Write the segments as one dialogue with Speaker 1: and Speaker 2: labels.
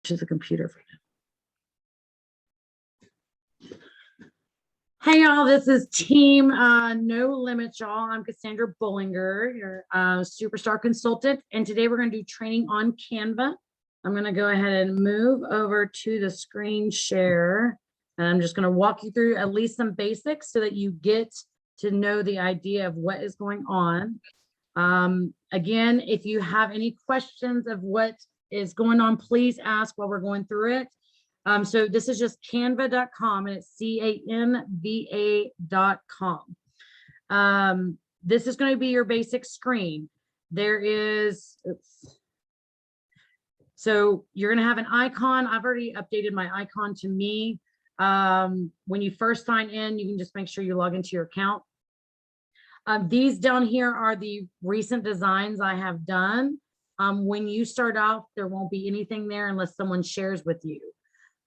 Speaker 1: to the computer for you. Hey y'all, this is team No Limit, y'all. I'm Cassandra Bullinger, your superstar consultant, and today we're going to do training on Canva. I'm going to go ahead and move over to the screen share, and I'm just going to walk you through at least some basics so that you get to know the idea of what is going on. Again, if you have any questions of what is going on, please ask while we're going through it. So this is just canva.com, and it's canva.com. This is going to be your basic screen. There is, so you're going to have an icon. I've already updated my icon to me. When you first sign in, you can just make sure you log into your account. These down here are the recent designs I have done. When you start off, there won't be anything there unless someone shares with you.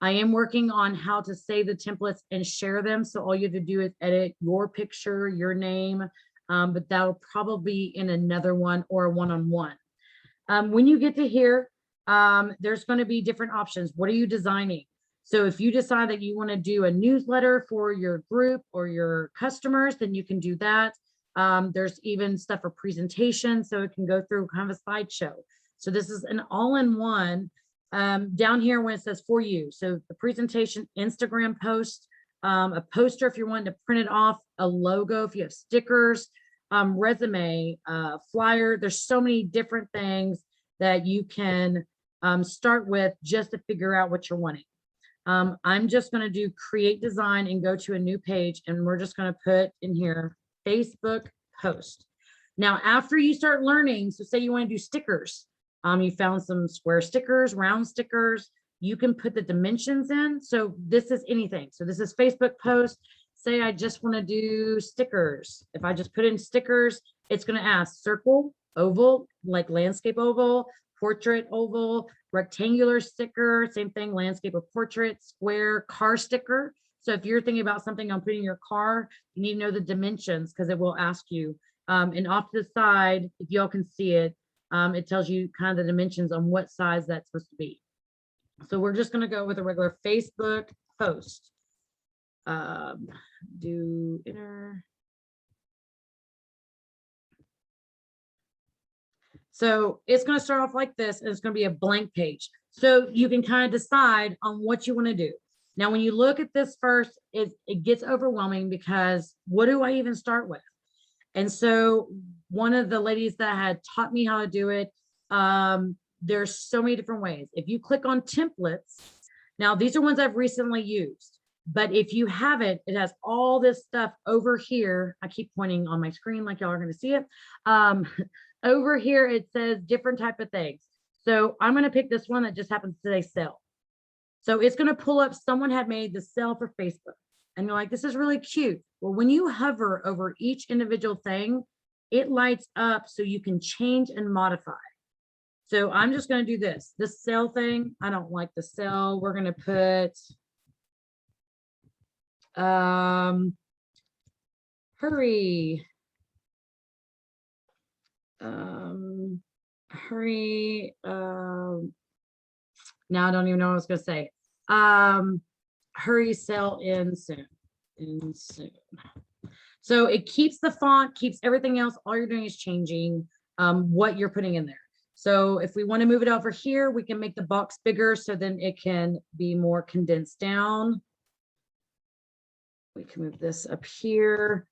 Speaker 1: I am working on how to save the templates and share them. So all you have to do is edit your picture, your name, but that'll probably be in another one or a one-on-one. When you get to here, there's going to be different options. What are you designing? So if you decide that you want to do a newsletter for your group or your customers, then you can do that. There's even stuff for presentation, so it can go through kind of a slideshow. So this is an all-in-one. Down here when it says for you, so the presentation, Instagram post, a poster if you're wanting to print it off, a logo if you have stickers, resume, flyer. There's so many different things that you can start with just to figure out what you're wanting. I'm just going to do create design and go to a new page, and we're just going to put in here Facebook post. Now after you start learning, so say you want to do stickers, you found some square stickers, round stickers, you can put the dimensions in. So this is anything. So this is Facebook post. Say I just want to do stickers. If I just put in stickers, it's going to ask circle, oval, like landscape oval, portrait oval, rectangular sticker, same thing, landscape or portrait, square, car sticker. So if you're thinking about something on putting in your car, you need to know the dimensions because it will ask you. And off to the side, if y'all can see it, it tells you kind of the dimensions on what size that's supposed to be. So we're just going to go with a regular Facebook post. Do enter. So it's going to start off like this, and it's going to be a blank page. So you can kind of decide on what you want to do. Now, when you look at this first, it gets overwhelming because what do I even start with? And so one of the ladies that had taught me how to do it, there's so many different ways. If you click on templates, now these are ones I've recently used, but if you haven't, it has all this stuff over here. I keep pointing on my screen like y'all are going to see it. Over here, it says different type of things. So I'm going to pick this one that just happens to say sell. So it's going to pull up, someone had made the sell for Facebook. And you're like, this is really cute. Well, when you hover over each individual thing, it lights up so you can change and modify. So I'm just going to do this sell thing. I don't like the sell. We're going to put hurry. Hurry. Now I don't even know what I was going to say. Hurry, sell in soon. So it keeps the font, keeps everything else. All you're doing is changing what you're putting in there. So if we want to move it over here, we can make the box bigger so then it can be more condensed down. We can move this up here.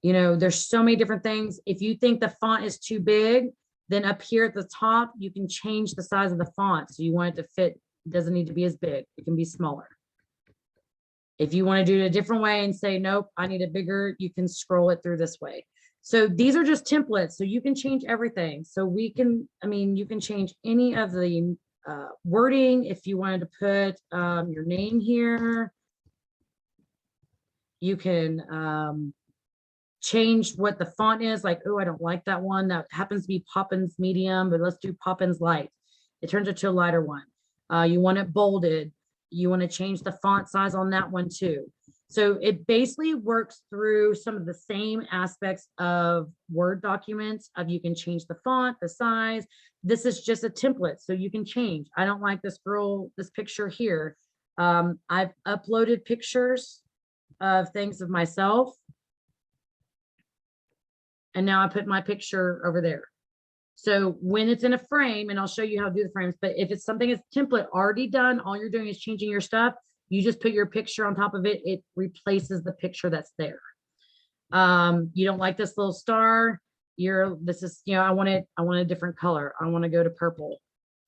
Speaker 1: You know, there's so many different things. If you think the font is too big, then up here at the top, you can change the size of the font. So you want it to fit, it doesn't need to be as big. It can be smaller. If you want to do it a different way and say, nope, I need it bigger, you can scroll it through this way. So these are just templates. So you can change everything. So we can, I mean, you can change any of the wording. If you wanted to put your name here, you can change what the font is. Like, oh, I don't like that one. That happens to be Poppins medium, but let's do Poppins light. It turns into a lighter one. You want it bolded. You want to change the font size on that one too. So it basically works through some of the same aspects of Word documents of you can change the font, the size. This is just a template, so you can change. I don't like this picture here. I've uploaded pictures of things of myself. And now I put my picture over there. So when it's in a frame, and I'll show you how to do the frames, but if it's something that's template already done, all you're doing is changing your stuff. You just put your picture on top of it. It replaces the picture that's there. You don't like this little star. This is, I want a different color. I want to go to purple.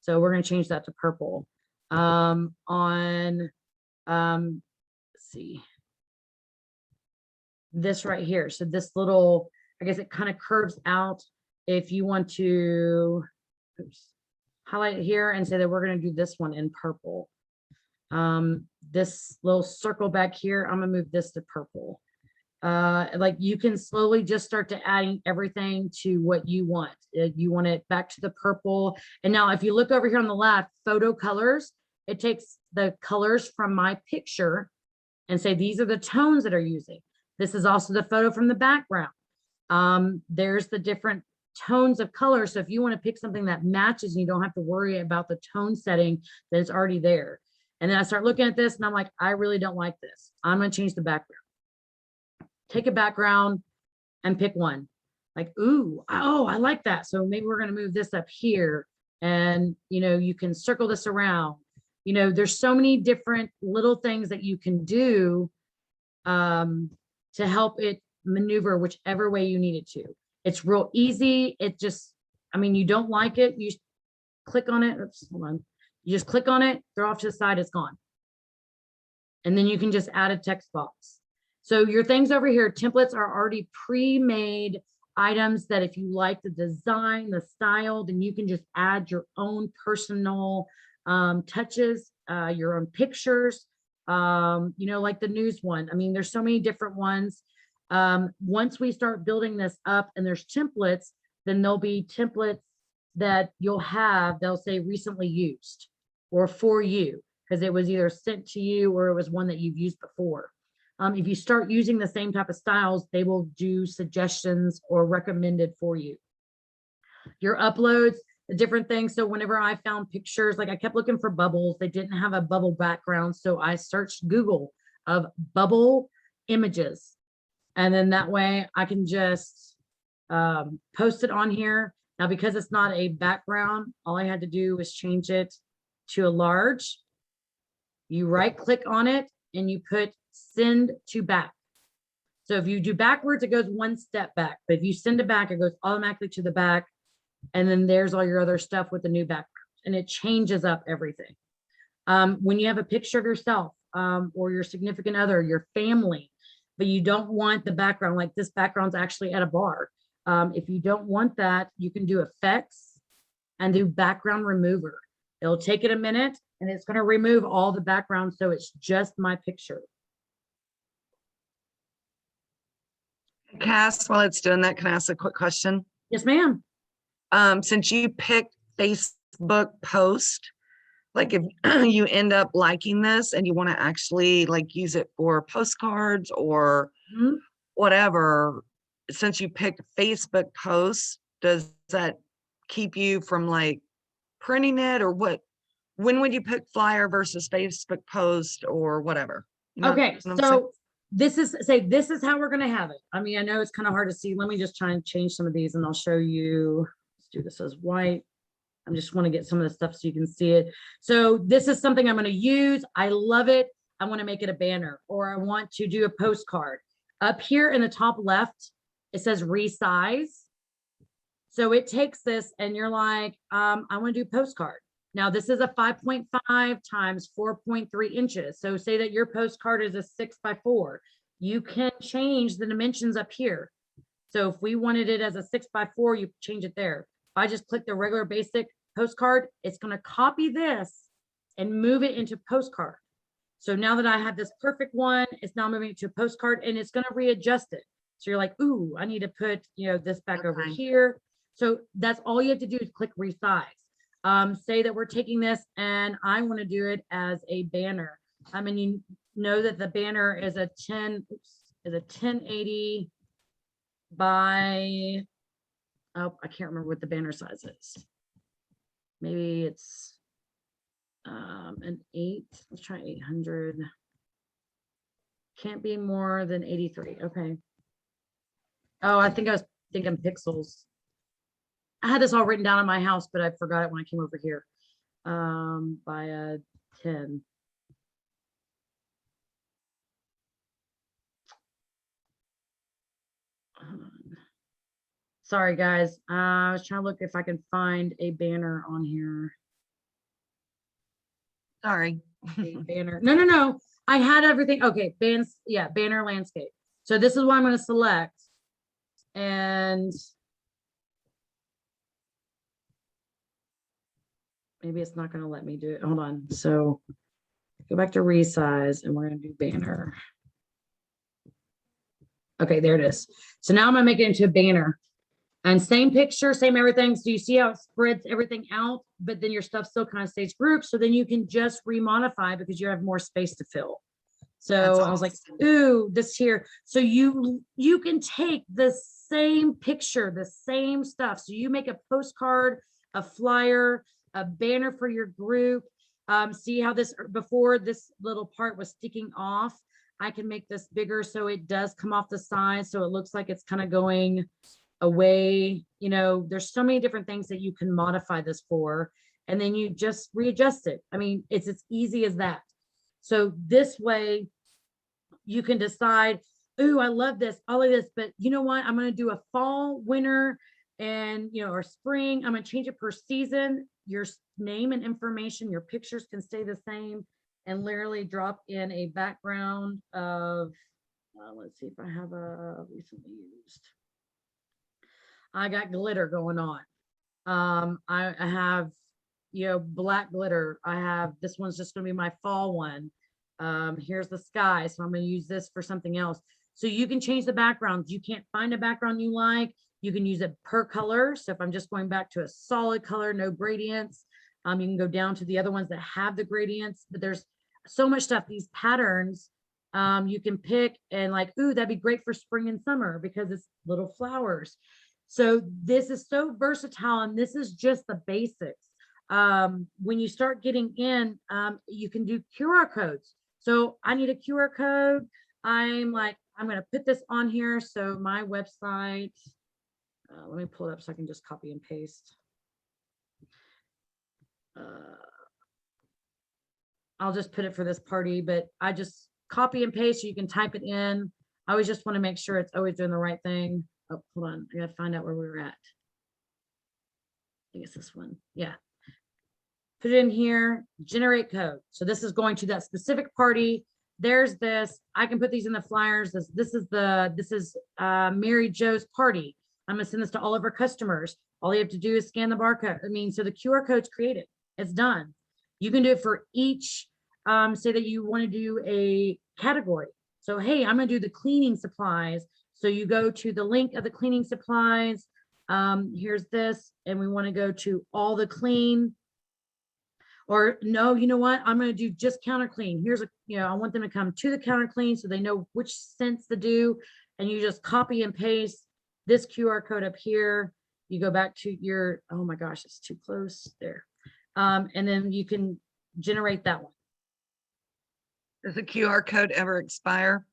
Speaker 1: So we're going to change that to purple. Let's see. This right here. So this little, I guess it kind of curves out. If you want to highlight it here and say that we're going to do this one in purple. This little circle back here, I'm going to move this to purple. Like you can slowly just start to adding everything to what you want. You want it back to the purple. And now if you look over here on the left, photo colors, it takes the colors from my picture and say, these are the tones that are using. This is also the photo from the background. There's the different tones of color. So if you want to pick something that matches and you don't have to worry about the tone setting, that it's already there. And then I start looking at this and I'm like, I really don't like this. I'm going to change the background. Take a background and pick one. Like, ooh, oh, I like that. So maybe we're going to move this up here. And, you can circle this around. There's so many different little things that you can do to help it maneuver whichever way you need it to. It's real easy. It just, you don't like it, you click on it. Oops, hold on. You just click on it, throw off to the side, it's gone. And then you can just add a text box. So your things over here, templates are already pre-made items that if you like the design, the style, then you can just add your own personal touches, your own pictures, like the news one. There's so many different ones. Once we start building this up and there's templates, then there'll be templates that you'll have, they'll say recently used or for you, because it was either sent to you or it was one that you've used before. If you start using the same type of styles, they will do suggestions or recommended for you. Your uploads, the different things. So whenever I found pictures, like I kept looking for bubbles, they didn't have a bubble background. So I searched Google of bubble images. And then that way I can just post it on here. Now, because it's not a background, all I had to do was change it to a large. You right click on it and you put send to back. So if you do backwards, it goes one step back. But if you send it back, it goes automatically to the back. And then there's all your other stuff with the new background. And it changes up everything. When you have a picture of yourself or your significant other, your family, but you don't want the background, like this background's actually at a bar. If you don't want that, you can do effects and do background remover. It'll take it a minute and it's going to remove all the background. So it's just my picture.
Speaker 2: Cass, while it's doing that, can I ask a quick question?
Speaker 1: Yes, ma'am.
Speaker 2: Since you picked Facebook post, like if you end up liking this and you want to actually like use it for postcards or whatever, since you picked Facebook posts, does that keep you from like printing it or what? When would you pick flyer versus Facebook post or whatever?
Speaker 1: Okay, so this is how we're going to have it. I know it's kind of hard to see. Let me just try and change some of these and I'll show you. Let's do this as white. I just want to get some of the stuff so you can see it. So this is something I'm going to use. I love it. I want to make it a banner or I want to do a postcard. Up here in the top left, it says resize. So it takes this and you're like, I want to do postcard. Now this is a 5.5 times 4.3 inches. So say that your postcard is a 6x4. You can change the dimensions up here. So if we wanted it as a 6x4, you change it there. If I just click the regular basic postcard, it's going to copy this and move it into postcard. So now that I have this perfect one, it's now moving it to a postcard and it's going to readjust it. So you're like, ooh, I need to put, this back over here. So that's all you have to do is click resize. Say that we're taking this and I want to do it as a banner. know that the banner is a 1080 by, oh, I can't remember what the banner size is. Maybe it's an 8. Let's try 800. Can't be more than 83. Okay. Oh, I think I was thinking pixels. I had this all written down in my house, but I forgot it when I came over here. By a 10. Sorry, guys. I was trying to look if I can find a banner on here.
Speaker 2: Sorry.
Speaker 1: A banner. No, no, no. I had everything. Okay, bands. Yeah, banner landscape. So this is what I'm going to select. And maybe it's not going to let me do it. Hold on. So go back to resize and we're going to do banner. Okay, there it is. So now I'm going to make it into a banner. And same picture, same everything. So you see how it spreads everything out, but then your stuff still kind of stays grouped. So then you can just remodify because you have more space to fill. So
Speaker 2: That's
Speaker 1: I was like,
Speaker 2: awesome.
Speaker 1: ooh, this here. So you can take the same picture, the same stuff. So you make a postcard, a flyer, a banner for your group. See how this before this little part was sticking off. I can make this bigger so it does come off the side. So it looks like it's kind of going away. You know, there's so many different things that you can modify this for, and then you just readjust it. I mean, it's as easy as that. So this way you can decide, ooh, I love this, all of this, but you know what? I'm going to do a fall, winter, and, you know, or spring. I'm going to change it per season. Your name and information, your pictures can stay the same, and literally drop in a background of, let's see if I have a recently used. I got glitter going on. I have, you know, black glitter. I have, this one's just going to be my fall one. Here's the sky. So I'm going to use this for something else. So you can change the backgrounds. You can't find a background you like. You can use it per color. So if I'm just going back to a solid color, no gradients, you can go down to the other ones that have the gradients, but there's so much stuff. These patterns, you can pick and like, ooh, that'd be great for spring and summer because it's little flowers. So this is so versatile, and this is just the basics. When you start getting in, you can do QR codes. So I need a QR code. I'm like, I'm going to put this on here. So my website, let me pull it up so I can just copy and paste. I'll just put it for this party, but I just copy and paste so you can type it in. I always just want to make sure it's always doing the right thing. Oh, hold on. I got to find out where we were at. I think it's this one. Yeah. Put it in here, generate code. So this is going to that specific party. There's this. I can put these in the flyers. This is Mary Jo's party. I'm gonna send this to all of our customers. All you have to do is scan the barcode. I mean, so the QR code's created. It's done. You can do it for each. Say that you want to do a category. So hey, I'm gonna do the cleaning supplies. So you go to the link of the cleaning supplies. Here's this, and we want to go to all the clean. Or no, you know what? I'm going to do just counter clean. Here's a, you know, I want them to come to the counter clean so they know which scents to do. And you just copy and paste this QR code up here. You go back to your, oh my gosh, it's too close there. And then you can generate that one.
Speaker 2: Does the QR code ever expire?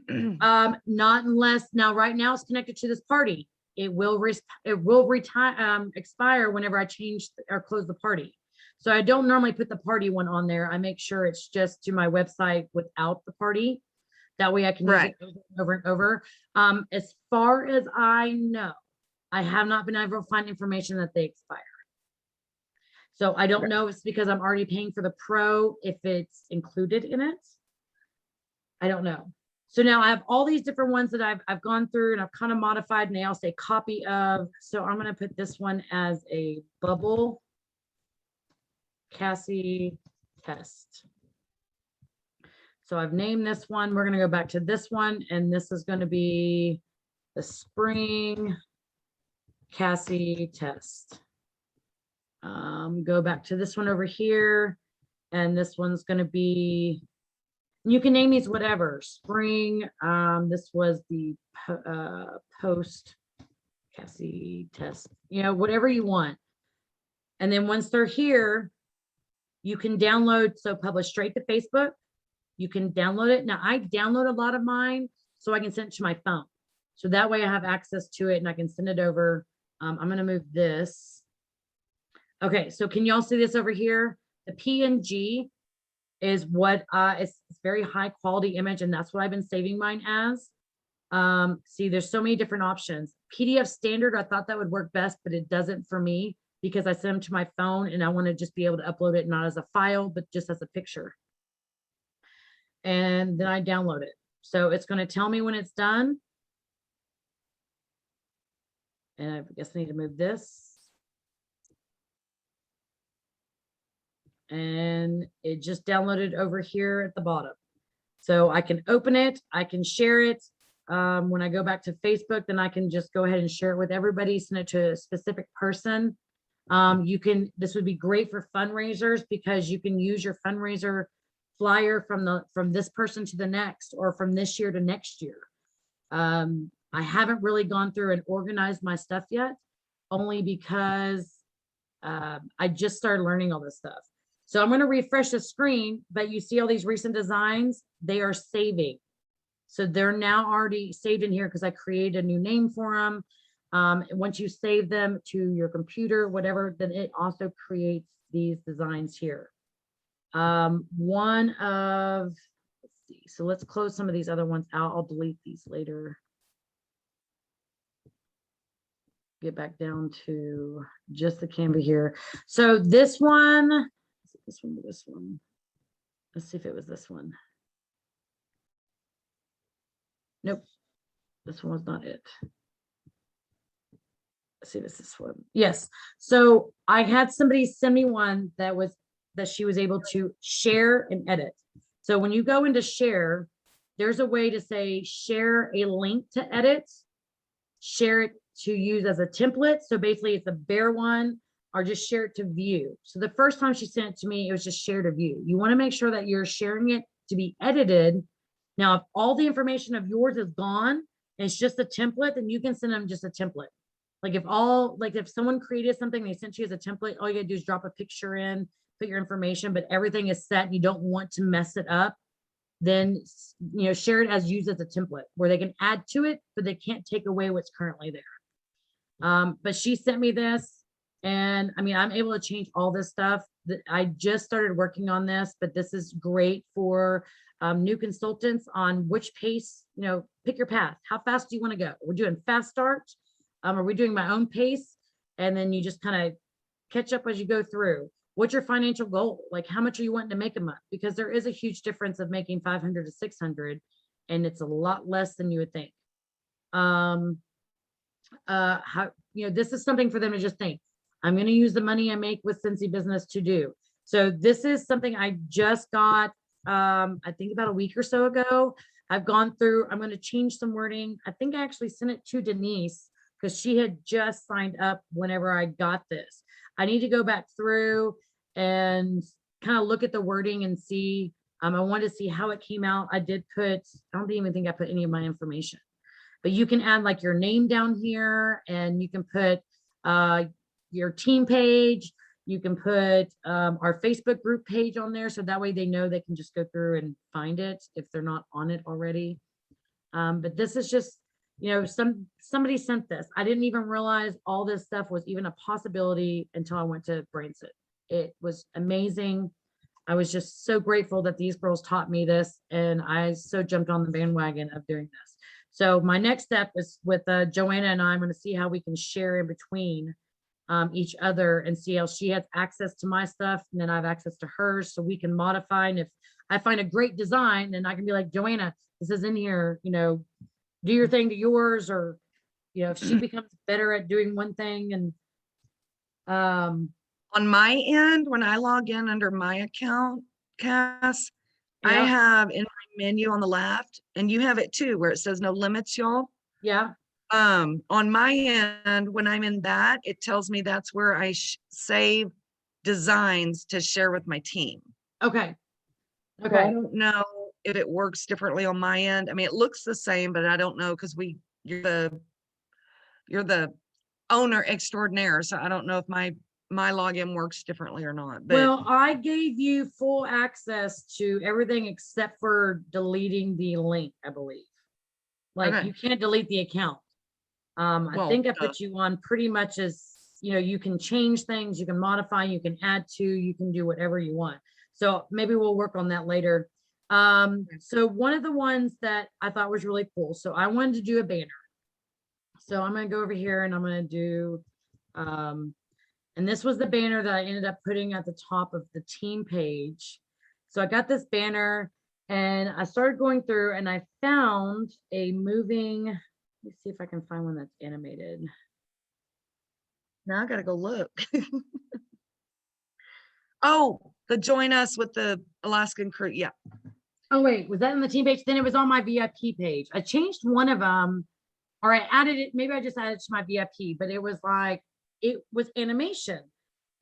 Speaker 1: Not unless, now right now it's connected to this party. It will expire whenever I change or close the party. So I don't normally put the party one on there. I make sure it's just to my website without the party. That way I can use it over and over. As far as I know, I have not been able to find information that they expire. So I don't know if it's because I'm already paying for the pro, if it's included in it. I don't know. So now I have all these different ones that I've gone through and I've kind of modified, and they all say copy of. So I'm going to put this one as a bubble Cassie test. So I've named this one. We're going to go back to this one, and this is going to be the spring Cassie test. Go back to this one over here, and this one's going to be You can name these whatever. Spring, this was the post Cassie test, whatever you want. And then once they're here, you can download, so publish straight to Facebook. You can download it. Now I download a lot of mine so I can send it to my phone. So that way I have access to it and I can send it over. I'm going to move this. Okay, so can y'all see this over here? The PNG is what it's very high quality image, and that's what I've been saving mine as. See, there's so many different options. PDF standard, I thought that would work best, but it doesn't for me because I send them to my phone and I want to just be able to upload it not as a file, but just as a picture. And then I download it. So it's going to tell me when it's done. And I guess I need to move this. And it just downloaded over here at the bottom. So I can open it, I can share it. When I go back to Facebook, then I can just go ahead and share it with everybody, send it to a specific person. This would be great for fundraisers because you can use your fundraiser flyer from this person to the next, or from this year to next year. I haven't really gone through and organized my stuff yet, only because I just started learning all this stuff. So I'm going to refresh the screen, but you see all these recent designs, they are saving. So they're now already saved in here because I created a new name for them. Once you save them to your computer, whatever, then it also creates these designs here. Let's see, so let's close some of these other ones out. I'll delete these later. Get back down to just the Canva here. So this one, this one. Let's see if it was this one. Nope, this one was not it. Let's see if it's this one. Yes. So I had somebody send me one that she was able to share and edit. So when you go into share, there's a way to say share a link to edit, share it to use as a template. So basically it's a bare one, or just share it to view. So the first time she sent it to me, it was just share to view. You want to make sure that you're sharing it to be edited. Now, if all the information of yours is gone, and it's just a template, then you can send them just a template. Like if someone created something, they sent you as a template, all you gotta do is drop a picture in, put your information, but everything is set and you don't want to mess it up, then share it as used as a template where they can add to it, but they can't take away what's currently there. But she sent me this, and I mean, I'm able to change all this stuff. I just started working on this, but this is great for new consultants on which pace, pick your path. How fast do you want to go? We're doing fast start. Are we doing my own pace? And then you just kind of catch up as you go through. What's your financial goal? Like, how much are you wanting to make a month? Because there is a huge difference of making 500 to 600, and it's a lot less than you would think. This is something for them to just think. I'm going to use the money I make with Cincy Business to do. So this is something I just got, I think about a week or so ago. I've gone through, I'm going to change some wording. I think I actually sent it to Denise because she had just signed up whenever I got this. I need to go back through and kind of look at the wording and see. I wanted to see how it came out. I don't even think I put any of my information, but you can add like your name down here, and you can put your team page. You can put our Facebook group page on there. So that way they know they can just go through and find it if they're not on it already. But this is just, somebody sent this. I didn't even realize all this stuff was even a possibility until I went to BrainSit. It was amazing. I was just so grateful that these girls taught me this, and I so jumped on the bandwagon of doing this. So my next step is with Joanna and I'm going to see how we can share in between each other and see how she has access to my stuff and then I have access to hers, so we can modify. And if I find a great design, then I can be like, Joanna, this is in here, do your thing to yours, or if she becomes better at doing one thing. And
Speaker 2: on my end, when I log in under my account, Cass, I
Speaker 1: yeah.
Speaker 2: have in my menu on the left, and you have it too, where it says no limits, y'all.
Speaker 1: Yeah.
Speaker 2: On my end, when I'm in that, it tells me that's where I save designs to share with my team.
Speaker 1: Okay.
Speaker 2: So I don't know if it works differently on my end. I mean, it looks the same, but I don't know because you're the owner extraordinaire. So I don't know if my login works differently or not, but
Speaker 1: Well, I gave you full access to everything except for deleting the link, I believe. Like
Speaker 2: okay.
Speaker 1: you can't delete the account. I
Speaker 2: Well,
Speaker 1: think I put you on pretty much as, you can change things, you can modify, you can add to, you can do whatever you want. So maybe we'll work on that later. So one of the ones that I thought was really cool. So I wanted to do a banner. So I'm going to go over here and I'm going to do, and this was the banner that I ended up putting at the top of the team page. So I got this banner and I started going through and I found a moving, let me see if I can find one that's animated.
Speaker 2: now I gotta go look. Oh, the join us with the Alaskan crew. Yeah.
Speaker 1: Oh, wait, was that on the team page? Then it was on my VIP page. I changed one of them, or I added it. Maybe I just added it to my VIP, but it was like, it was animation.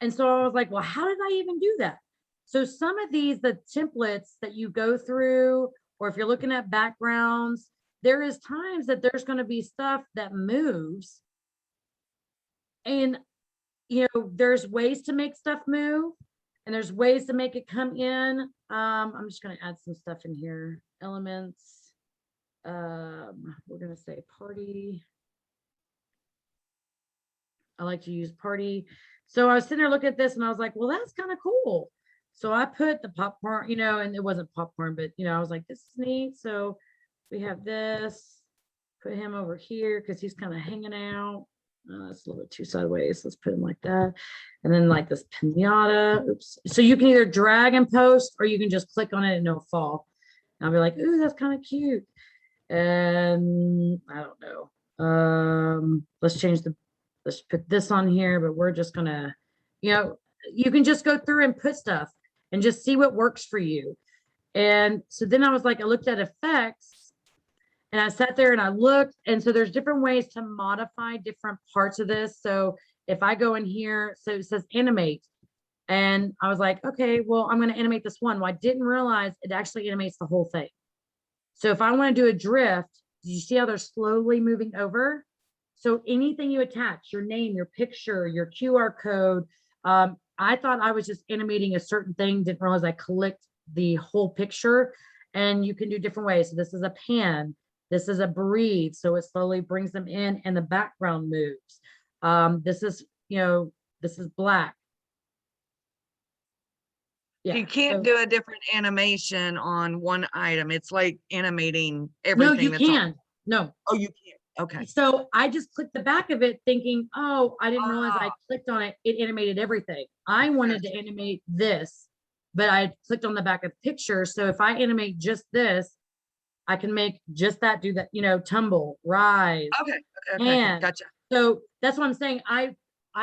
Speaker 1: And so I was like, well, how did I even do that? So some of these, the templates that you go through, or if you're looking at backgrounds, there is times that there's going to be stuff that moves. And, there's ways to make stuff move and there's ways to make it come in. I'm just going to add some stuff in here. Elements. We're going to say party. I like to use party. So I was sitting there looking at this and I was like, well, that's kind of cool. So I put the popcorn, and it wasn't popcorn, but I was like, this is neat. So we have this, put him over here because he's kind of hanging out. That's a little bit too sideways. Let's put him like that. And then like this pinata. Oops. So you can either drag and post or you can just click on it and it'll fall. And I'll be like, ooh, that's kind of cute. And I don't know. Let's put this on here, but we're just gonna, you can just go through and put stuff and just see what works for you. And so then I was like, I looked at effects and I sat there and I looked. And so there's different ways to modify different parts of this. So if I go in here, so it says animate. And I was like, okay, well, I'm going to animate this one. Well, I didn't realize it actually animates the whole thing. So if I want to do a drift, do you see how they're slowly moving over? So anything you attach, your name, your picture, your QR code, I thought I was just animating a certain thing, didn't realize I clicked the whole picture. And you can do different ways. So this is a pan, this is a breathe, so it slowly brings them in and the background moves. This is, this is black. Yeah.
Speaker 2: You can't do a different animation on one item. It's like animating
Speaker 1: No,
Speaker 2: everything
Speaker 1: you
Speaker 2: that's on.
Speaker 1: can. No.
Speaker 2: Oh, you can't. Okay.
Speaker 1: So I just clicked the back of it thinking, oh, I didn't realize I clicked on it. It animated everything. I wanted to animate this, but I clicked on the back of the picture. So if I animate just this, I can make just that, do that, tumble, rise.
Speaker 2: Okay. Gotcha.
Speaker 1: So that's what I'm saying. I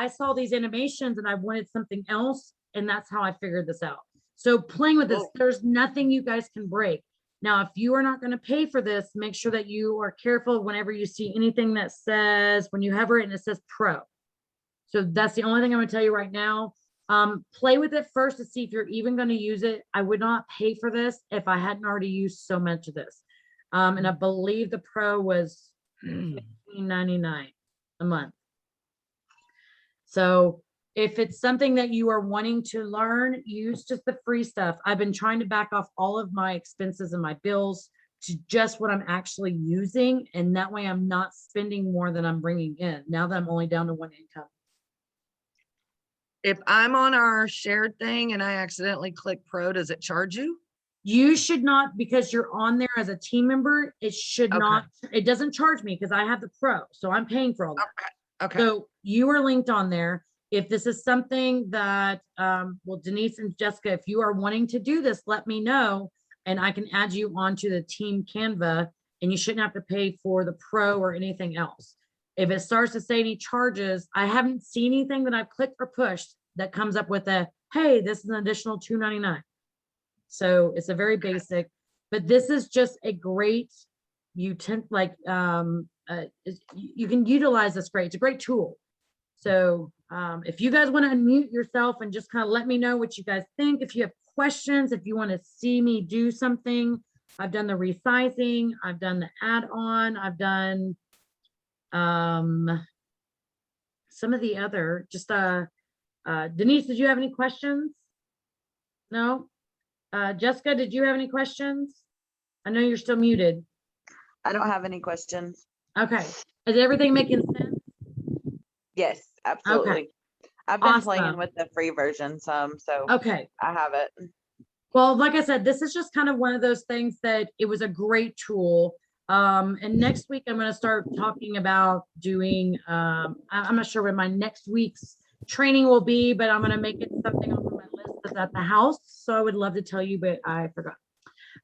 Speaker 1: saw these animations and I wanted something else. And that's how I figured this out. So playing with this, there's nothing you guys can break. Now, if you are not going to pay for this, make sure that you are careful whenever you see anything that says, when you hover it and it says pro. So that's the only thing I'm going to tell you right now. Play with it first to see if you're even going to use it. I would not pay for this if I hadn't already used so much of this. And I believe the pro was $15.99 a month. So if it's something that you are wanting to learn, use just the free stuff. I've been trying to back off all of my expenses and my bills to just what I'm actually using. And that way I'm not spending more than I'm bringing in now that I'm only down to one income.
Speaker 2: If I'm on our shared thing and I accidentally click pro, does it charge you?
Speaker 1: You should not, because you're on there as a team member. It should not, it doesn't charge me because I have the pro. So I'm paying for all that.
Speaker 2: Okay.
Speaker 1: So you are linked on there. If this is something that, well, Denise and Jessica, if you are wanting to do this, let me know and I can add you onto the team Canva and you shouldn't have to pay for the pro or anything else. If it starts to say any charges, I haven't seen anything that I've clicked or pushed that comes up with a, hey, this is an additional $2.99. So it's a very basic, but this is just a great, you can utilize this great. It's a great tool. So if you guys want to unmute yourself and just kind of let me know what you guys think, if you have questions, if you want to see me do something, I've done the resizing, I've done the add-on, I've done some of the other, just Denise, did you have any questions? No? Jessica, did you have any questions? I know you're still muted.
Speaker 3: I don't have any questions.
Speaker 1: Okay. Is everything making sense?
Speaker 3: Yes, absolutely. I've been playing
Speaker 1: Awesome.
Speaker 3: with the free version some, so
Speaker 1: Okay.
Speaker 3: I have it.
Speaker 1: Well, like I said, this is just kind of one of those things that it was a great tool. And next week I'm going to start talking about doing, I'm not sure when my next week's training will be, but I'm going to make it something on my list that's at the house. So I would love to tell you, but I forgot.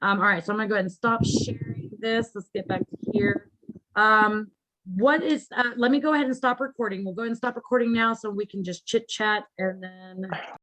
Speaker 1: All right, so I'm going to go ahead and stop sharing this. Let's get back to here. Let me go ahead and stop recording. We'll go ahead and stop recording now so we can just chit chat and then